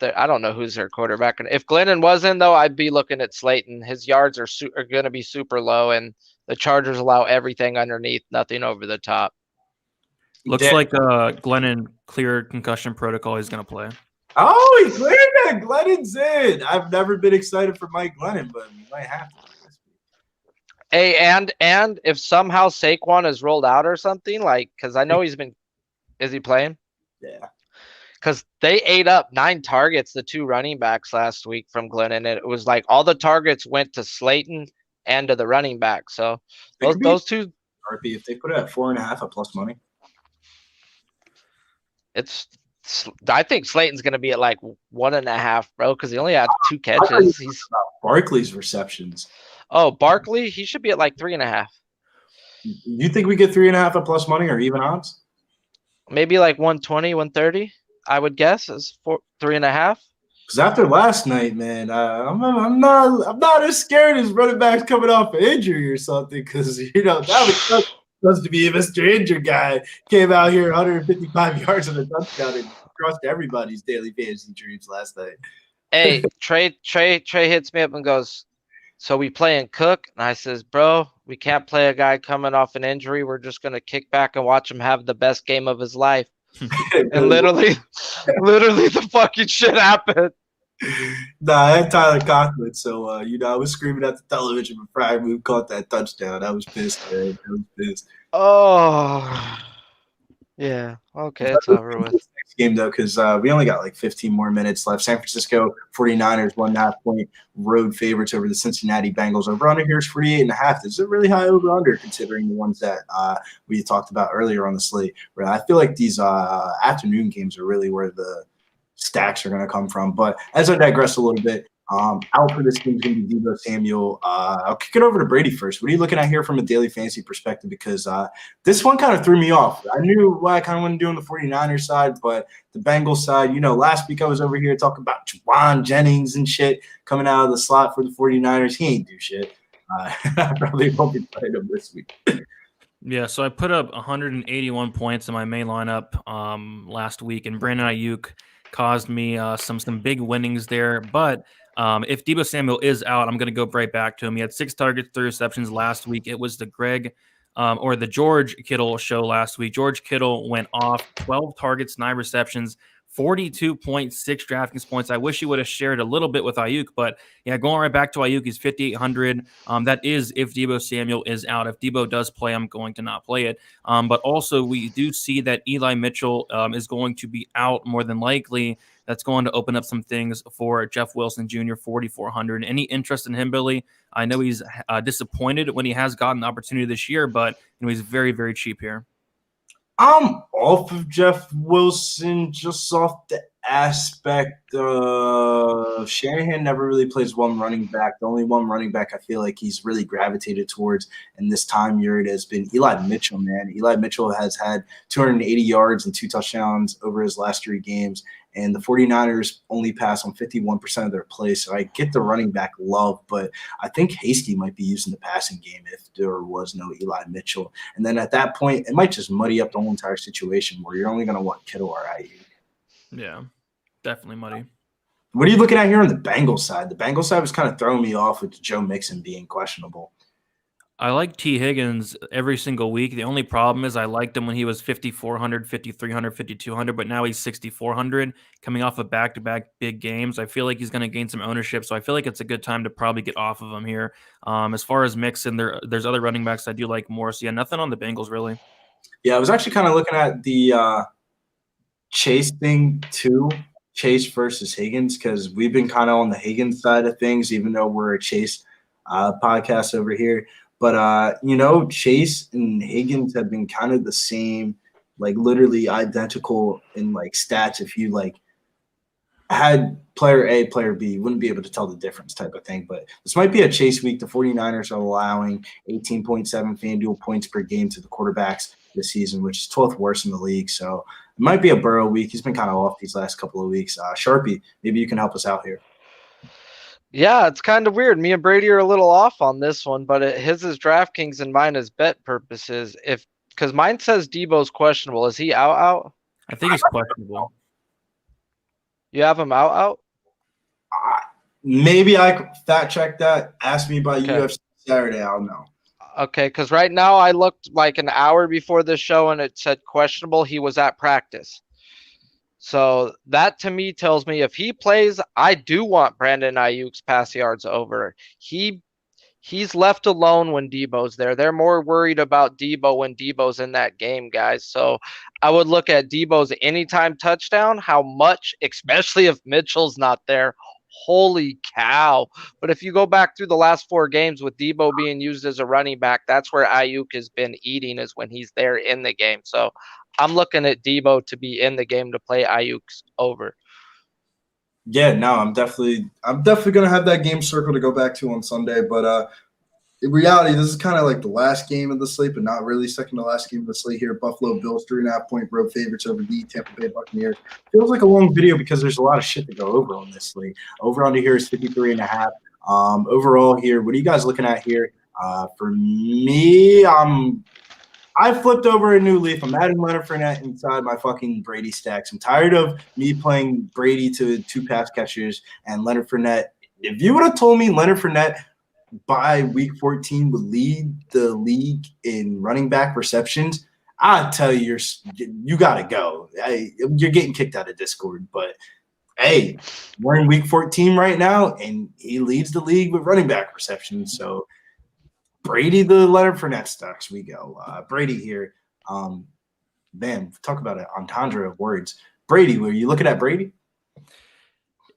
I don't know who's their quarterback. And if Glennon wasn't, though, I'd be looking at Slayton. His yards are going to be super low, and the Chargers allow everything underneath, nothing over the top. Looks like Glennon cleared concussion protocol. He's going to play. Oh, he cleared that. Glennon's in. I've never been excited for Mike Glennon, but we might have to. Hey, and if somehow Saquon is rolled out or something, like, because I know is he playing? Yeah. Because they ate up 9 targets, the 2 running backs last week from Glennon. And it was like all the targets went to Slayton and to the running back. So those two. Sharpie, if they put it at 4.5 at plus money. I think Slayton's going to be at like 1.5, bro, because he only had 2 catches. He's Barkley's receptions. Oh, Barkley, he should be at like 3.5. You think we get 3.5 at plus money or even odds? Maybe like 120, 130, I would guess is 3.5. Because after last night, man, I'm not as scared as running backs coming off an injury or something. Because that was supposed to be a Mr. Injured guy came out here 155 yards on a touchdown and crushed everybody's daily fantasy dreams last night. Hey, Trey hits me up and goes, "So we playing Cook?" And I says, "Bro, we can't play a guy coming off an injury. We're just gonna kick back and watch him have the best game of his life." And literally the fucking shit happened. Nah, I had Tyler Conklin, so I was screaming at the television when Friday Move caught that touchdown. I was pissed, man. I was pissed. Oh, yeah. Okay, it's over with. Next game though, because we only got like 15 more minutes left. San Francisco 49ers 1.5 point road favorites over the Cincinnati Bengals. Over under here is 48.5. This is a really high over under considering the ones that we talked about earlier on the slate. Where I feel like these afternoon games are really where the stacks are going to come from. But as I digress a little bit, out for this game is going to be Deebo Samuel. I'll kick it over to Brady first. What are you looking at here from a daily fantasy perspective? Because this one kind of threw me off. I knew what I kind of want to do on the 49ers side, but the Bengals side, last week I was over here talking about Juwan Jennings and shit coming out of the slot for the 49ers. He ain't do shit. I probably won't be playing him this week. Yeah, so I put up 181 points in my main lineup last week, and Brandon Ayuk caused me some big winnings there. But if Deebo Samuel is out, I'm going to go right back to him. He had 6 targets, 3 receptions last week. It was the the George Kittle show last week. George Kittle went off 12 targets, 9 receptions, 42.6 DraftKings points. I wish he would have shared a little bit with Ayuk, but yeah, going right back to Ayuk, he's 5,800. That is if Deebo Samuel is out. If Deebo does play, I'm going to not play it. But also, we do see that Eli Mitchell is going to be out more than likely. That's going to open up some things for Jeff Wilson Jr., 4,400. Any interest in him, Billy? I know he's disappointed when he has gotten the opportunity this year, but he's very, very cheap here. I'm off of Jeff Wilson just off the aspect of Shanahan never really plays one running back. The only one running back I feel like he's really gravitated towards in this time period has been Eli Mitchell, man. Eli Mitchell has had 280 yards and 2 touchdowns over his last 3 games, and the 49ers only pass on 51% of their plays. So I get the running back love, but I think Hasty might be using the passing game if there was no Eli Mitchell. And then at that point, it might just muddy up the whole entire situation where you're only going to want Kittle or Ayuk. Yeah, definitely muddy. What are you looking at here on the Bengals side? The Bengals side was kind of throwing me off with Joe Mixon being questionable. I like T. Higgins every single week. The only problem is I liked him when he was 5,400, 5,300, 5,200, but now he's 6,400 coming off of back-to-back big games. I feel like he's going to gain some ownership, so I feel like it's a good time to probably get off of him here. As far as Mixon, there's other running backs I do like more. So, yeah, nothing on the Bengals, really. Yeah, I was actually kind of looking at the Chase thing too, Chase versus Higgins, because we've been kind of on the Higgins side of things, even though we're a Chase podcast over here. But, Chase and Higgins have been kind of the same like literally identical in like stats. If you like had player A, player B, you wouldn't be able to tell the difference type of thing. But this might be a chase week. The 49ers are allowing 18.7 FanDuel points per game to the quarterbacks this season, which is 12th worst in the league. So it might be a Burrow week. He's been kind of off these last couple of weeks. Sharpie, maybe you can help us out here. Yeah, it's kind of weird. Me and Brady are a little off on this one, but his is DraftKings and mine is bet purposes. Because mine says Debo's questionable. Is he out? I think he's questionable. You have him out? Maybe I fact check that. Ask me about UFC Saturday. I'll know. Okay, because right now I looked like an hour before the show and it said questionable. He was at practice. So that to me tells me if he plays, I do want Brandon Ayuk's pass yards over. He's left alone when Debo's there. They're more worried about Debo when Debo's in that game, guys. So I would look at Debo's anytime touchdown, how much, especially if Mitchell's not there. Holy cow. But if you go back through the last 4 games with Debo being used as a running back, that's where Ayuk has been eating, is when he's there in the game. So I'm looking at Debo to be in the game to play Ayuk's over. Yeah, no, I'm definitely gonna have that game circle to go back to on Sunday. But in reality, this is kind of like the last game of the slate, but not really second to last game of the slate here. Buffalo Bills 3.5-point road favorites over the Tampa Bay Buccaneers. Feels like a long video because there's a lot of shit to go over on this slate. Over under here is 53.5. Overall here, what are you guys looking at here? For me, I flipped over a new leaf. I'm adding Leonard Fournette inside my fucking Brady stacks. I'm tired of me playing Brady to 2 pass catchers and Leonard Fournette. If you would have told me Leonard Fournette by week 14 would lead the league in running back receptions, I'd tell you you got to go. You're getting kicked out of Discord. But, hey, we're in week 14 right now, and he leads the league with running back receptions. So, Brady, the Leonard Fournette stocks, we go. Brady here. Man, talk about an entendre of words. Brady, were you looking at Brady?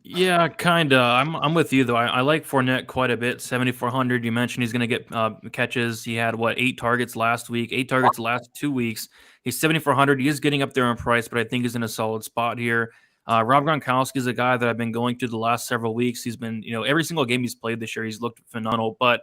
Yeah, kind of. I'm with you, though. I like Fournette quite a bit. 7,400. You mentioned he's going to get catches. He had, 8 targets last week, 8 targets the last 2 weeks. He's 7,400. He is getting up there in price, but I think he's in a solid spot here. Rob Gronkowski is a guy that I've been going through the last several weeks. He's been, every single game he's played this year, he's looked phenomenal, but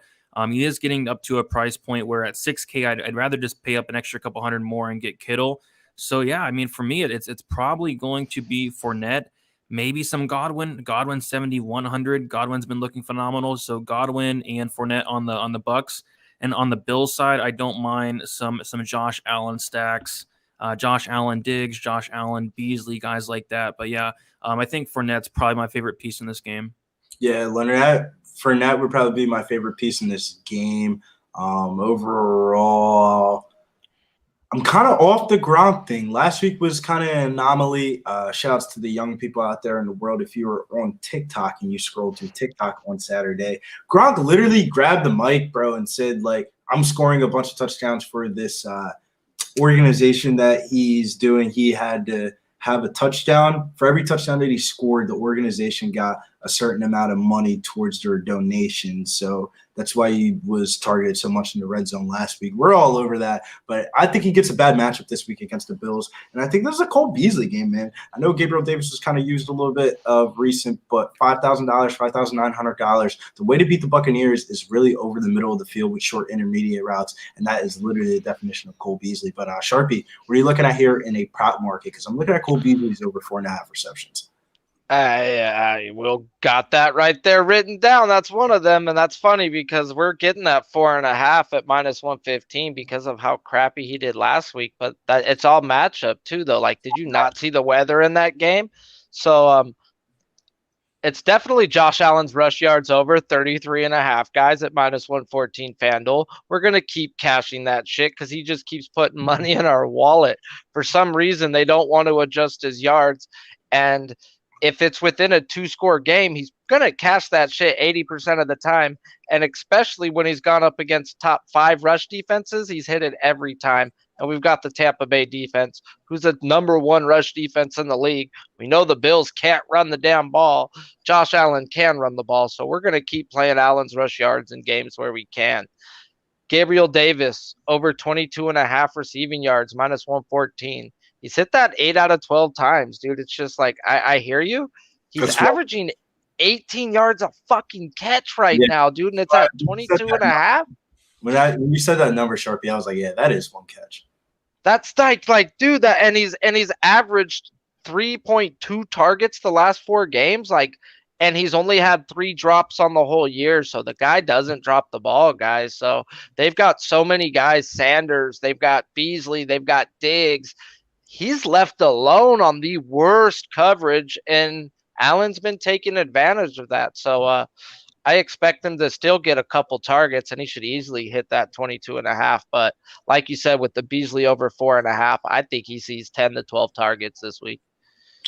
he is getting up to a price point where at $6K, I'd rather just pay up an extra couple hundred more and get Kittle. So, yeah, I mean, for me, it's probably going to be Fournette. Maybe some Godwin. Godwin 7,100. Godwin's been looking phenomenal. So Godwin and Fournette on the Bucks, and on the Bills side, I don't mind some Josh Allen stacks, Josh Allen Diggs, Josh Allen Beasley, guys like that. But yeah, I think Fournette's probably my favorite piece in this game. Yeah, Leonard Fournette would probably be my favorite piece in this game. Overall, I'm kind of off the Gronk thing. Last week was kind of an anomaly. Shouts to the young people out there in the world. If you were on TikTok and you scrolled through TikTok on Saturday, Gronk literally grabbed the mic, bro, and said, like, I'm scoring a bunch of touchdowns for this organization that he's doing. He had to have a touchdown. For every touchdown that he scored, the organization got a certain amount of money towards their donation. So that's why he was targeted so much in the red zone last week. We're all over that, but I think he gets a bad matchup this week against the Bills. And I think this is a Cole Beasley game, man. I know Gabriel Davis was kind of used a little bit of recent, but $5,000, $5,900. The way to beat the Buccaneers is really over the middle of the field with short intermediate routes, and that is literally the definition of Cole Beasley. But Sharpie, what are you looking at here in a prop market? Because I'm looking at Cole Beasley's over 4.5 receptions. I will got that right there written down. That's one of them, and that's funny because we're getting that 4.5 at -115 because of how crappy he did last week. But that it's all matchup too, though. Like, did you not see the weather in that game? So it's definitely Josh Allen's rush yards over 33.5, guys, at -114 Fanduel. We're gonna keep cashing that shit because he just keeps putting money in our wallet. For some reason, they don't want to adjust his yards, and if it's within a 2-score game, he's going to cash that shit 80% of the time. And especially when he's gone up against top 5 rush defenses, he's hit it every time. And we've got the Tampa Bay defense, who's the #1 rush defense in the league. We know the Bills can't run the damn ball. Josh Allen can run the ball. So we're going to keep playing Allen's rush yards in games where we can. Gabriel Davis over 22.5 receiving yards, minus 114. He's hit that 8 out of 12 times, dude. It's just like, I hear you. He's averaging 18 yards a fucking catch right now, dude, and it's at 22.5. When you said that number, Sharpie, I was like, yeah, that is one catch. That's like, dude, that and he's averaged 3.2 targets the last 4 games, and he's only had 3 drops on the whole year. So the guy doesn't drop the ball, guys. So they've got so many guys, Sanders, they've got Beasley, they've got Diggs. He's left alone on the worst coverage, and Allen's been taking advantage of that. So I expect him to still get a couple targets, and he should easily hit that 22.5. But like you said, with the Beasley over 4.5, I think he sees 10 to 12 targets this week.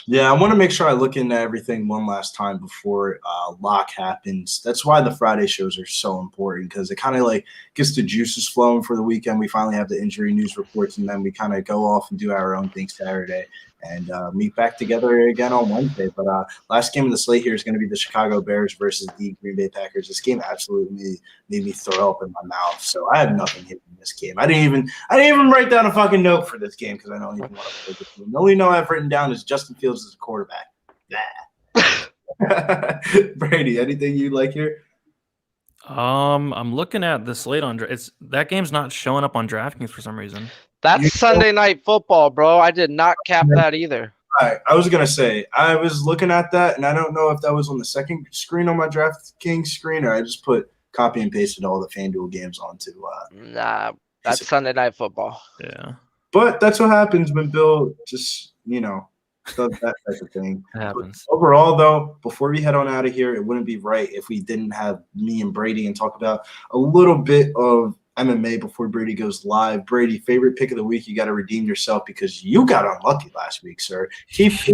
Yeah, I want to make sure I look into everything one last time before lock happens. That's why the Friday shows are so important, because it kind of like gets the juices flowing for the weekend. We finally have the injury news reports, and then we kind of go off and do our own thing Saturday and meet back together again on Wednesday. But last game of the slate here is going to be the Chicago Bears versus the Green Bay Packers. This game absolutely made me throw up in my mouth. So I have nothing hitting this game. I didn't even write down a fucking note for this game because I don't even want to play this game. The only note I've written down is Justin Fields as a quarterback. Yeah. Brady, anything you like here? I'm looking at the slate on that game's not showing up on DraftKings for some reason. That's Sunday Night Football, bro. I did not cap that either. All right, I was gonna say I was looking at that, and I don't know if that was on the second screen on my DraftKings screen, or I just put copy and pasted all the FanDuel games onto. Nah, that's Sunday Night Football. Yeah, but that's what happens when Bill just does that type of thing. It happens. But overall, though, before we head on out of here, it wouldn't be right if we didn't have me and Brady and talk about a little bit of MMA before Brady goes live. Brady, favorite pick of the week. You got to redeem yourself because you got unlucky last week, sir. Keith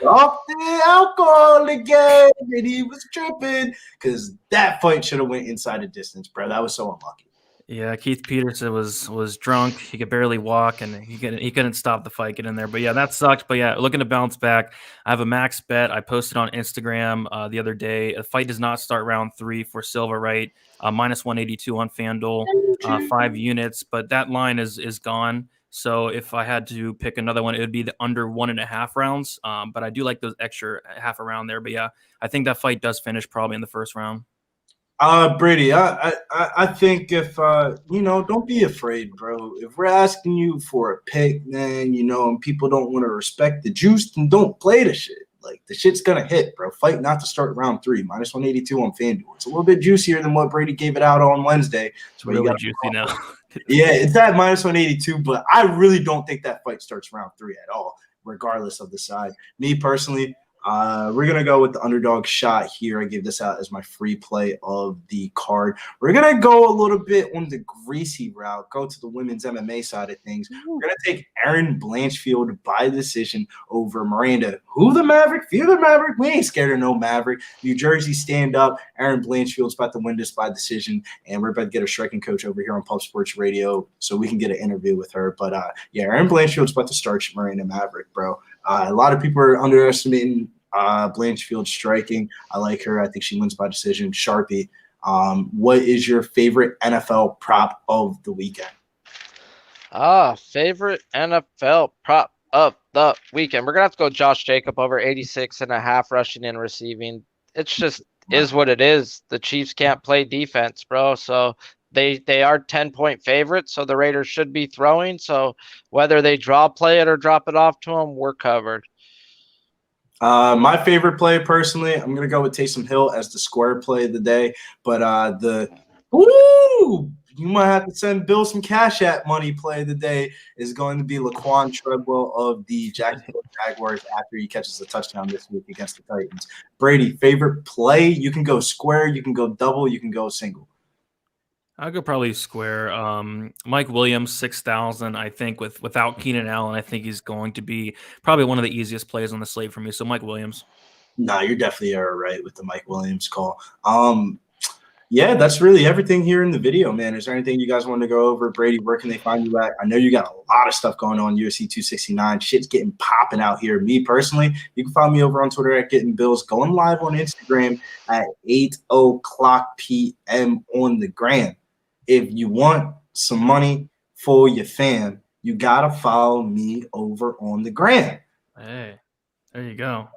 off the alcohol again, and he was tripping because that fight should have went inside the distance, bro. That was so unlucky. Yeah, Keith Peterson was drunk. He could barely walk, and he couldn't stop the fight getting there. But yeah, that sucked. But yeah, looking to bounce back. I have a max bet I posted on Instagram the other day. The fight does not start round 3 for Silva, right? Minus 182 on FanDuel, 5 units. But that line is gone. So if I had to pick another one, it would be the under 1.5 rounds. But I do like those extra half a round there. But yeah, I think that fight does finish probably in the first round. Brady, I think if don't be afraid, bro. If we're asking you for a pick, man, and people don't want to respect the juice, then don't play the shit. Like, the shit's gonna hit, bro. Fight not to start round 3, minus 182 on FanDuel. It's a little bit juicier than what Brady gave it out on Wednesday. It's really juicy now. Yeah, it's at minus 182, but I really don't think that fight starts round 3 at all, regardless of the side. Me personally, we're going to go with the underdog shot here. I give this out as my free play of the card. We're going to go a little bit on the greasy route, go to the women's MMA side of things. We're going to take Erin Blanchfield by decision over Miranda. Who the Maverick? Fear the Maverick. We ain't scared of no Maverick. New Jersey, stand up. Erin Blanchfield's about to win this by decision, and we're about to get a striking coach over here on Pub Sports Radio so we can get an interview with her. But, yeah, Erin Blanchfield's about to start Miranda Maverick, bro. A lot of people are underestimating Blanchfield striking. I like her. I think she wins by decision. Sharpie, what is your favorite NFL prop of the weekend? Favorite NFL prop of the weekend. We're going to have to go Josh Jacob over 86.5 rushing and receiving. It's just is what it is. The Chiefs can't play defense, bro. So they are 10-point favorites, so the Raiders should be throwing. So whether they draw play it or drop it off to them, we're covered. My favorite play, personally, I'm going to go with Taysom Hill as the square play of the day. But you might have to send Bill some Cash App money play of the day is going to be Laquan Treadwell of the Jacksonville Jaguars after he catches a touchdown this week against the Titans. Brady, favorite play? You can go square, you can go double, you can go single. I'll go probably square. Mike Williams, 6,000. I think without Keenan Allen, I think he's going to be probably one of the easiest plays on the slate for me. So Mike Williams. Nah, you're definitely right with the Mike Williams call. Yeah, that's really everything here in the video, man. Is there anything you guys want to go over? Brady, where can they find you at? I know you got a lot of stuff going on, UFC 269. Shit's getting popping out here. Me personally, you can find me over on Twitter at Getting Bills, going live on Instagram at 8:00 p.m. on the gram. if you want some money for your fam, you gotta follow me over on the gram. Hey, there you go.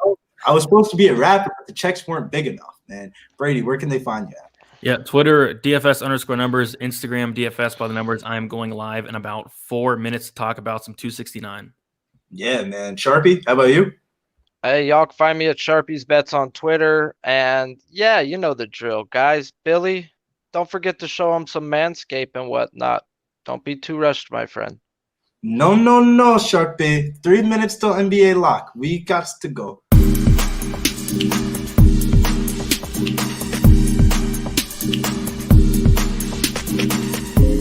I was supposed to be a rapper, but the checks weren't big enough, man. Brady, where can they find you at? Yeah, Twitter, DFS_numbers, Instagram, DFS by the numbers. I am going live in about 4 minutes to talk about some 269. Yeah, man. Sharpie, how about you? Hey, y'all can find me at Sharpie's Bets on Twitter. And yeah, you know the drill, guys. Billy, don't forget to show him some manscape and whatnot. Don't be too rushed, my friend. No, Sharpie. 3 minutes till NBA lock. We got to go.